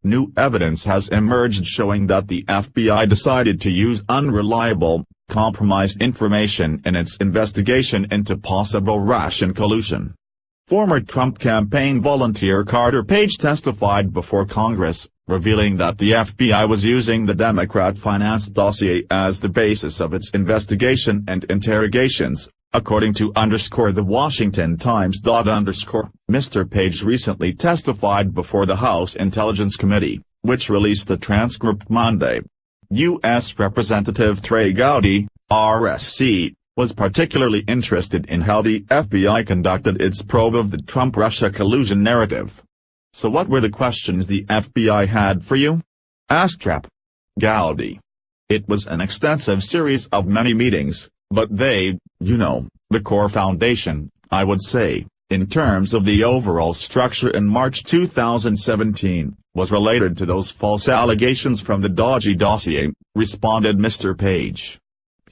new evidence has emerged showing that the FBI decided to use unreliable, compromised information in its investigation into possible Russian collusion. Former Trump campaign volunteer Carter Page testified before Congress, revealing that the FBI was using the Democrat-financed dossier as the basis of its investigation and interrogations, according to The Washington Times. Mr. Page recently testified before the House Intelligence Committee, which released the transcript Monday. U.S. Representative Trey Gowdy, RSC, was particularly interested in how the FBI conducted its probe of the Trump-Russia collusion narrative. "So what were the questions the FBI had for you?" asked Rep. Gowdy. "It was an extensive series of many meetings, but they, the core foundation, I would say, in terms of the overall structure in March 2017, was related to those false allegations from the dodgy dossier," responded Mr. Page.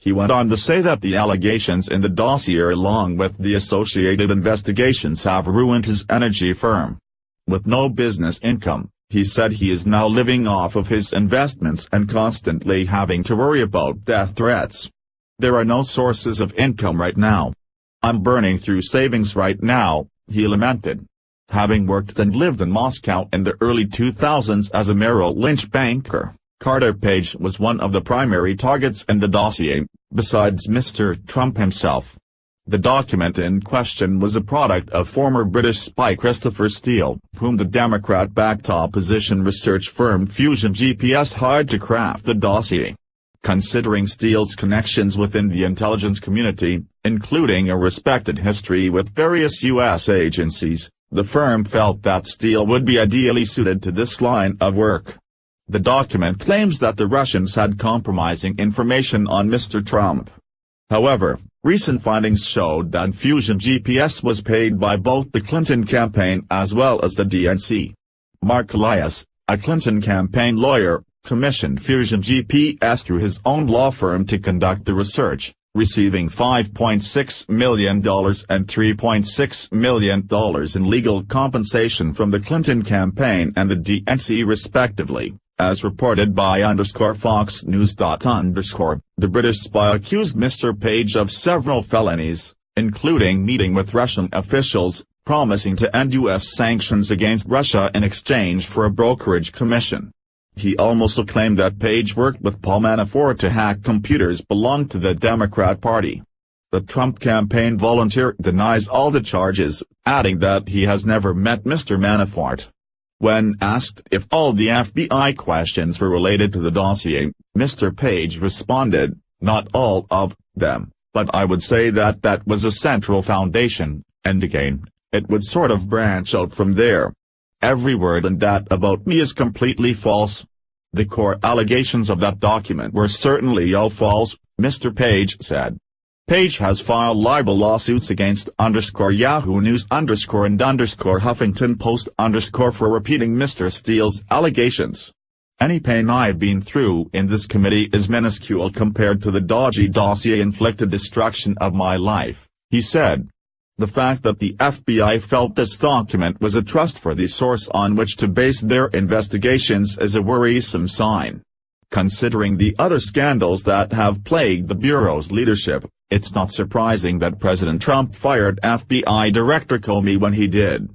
He went on to say that the allegations in the dossier along with the associated investigations have ruined his energy firm. With no business income, he said he is now living off of his investments and constantly having to worry about death threats. "There are no sources of income right now. I'm burning through savings right now," he lamented. Having worked and lived in Moscow in the early 2000s as a Merrill Lynch banker, Carter Page was one of the primary targets in the dossier, besides Mr. Trump himself. The document in question was a product of former British spy Christopher Steele, whom the Democrat-backed opposition research firm Fusion GPS hired to craft the dossier. Considering Steele's connections within the intelligence community, including a respected history with various U.S. agencies, the firm felt that Steele would be ideally suited to this line of work. The document claims that the Russians had compromising information on Mr. Trump. However, recent findings showed that Fusion GPS was paid by both the Clinton campaign as well as the DNC. Mark Elias, a Clinton campaign lawyer, commissioned Fusion GPS through his own law firm to conduct the research, receiving $5.6 million and $3.6 million in legal compensation from the Clinton campaign and the DNC respectively, as reported by _Fox News. The British spy accused Mr. Page of several felonies, including meeting with Russian officials, promising to end U.S. sanctions against Russia in exchange for a brokerage commission. He also claimed that Page worked with Paul Manafort to hack computers belonging to the Democrat Party. The Trump campaign volunteer denies all the charges, adding that he has never met Mr. Manafort. When asked if all the FBI questions were related to the dossier, Mr. Page responded, "Not all of them, but I would say that that was a central foundation, and again, it would sort of branch out from there. Every word in that about me is completely false. The core allegations of that document were certainly all false," Mr. Page said. Page has filed libel lawsuits against _Yahoo News and Huffington Post for repeating Mr. Steele's allegations. "Any pain I've been through in this committee is minuscule compared to the dodgy dossier-inflicted destruction of my life," he said. The fact that the FBI felt this document was a trustworthy source on which to base their investigations is a worrisome sign. Considering the other scandals that have plagued the Bureau's leadership, it's not surprising that President Trump fired FBI Director Comey when he did.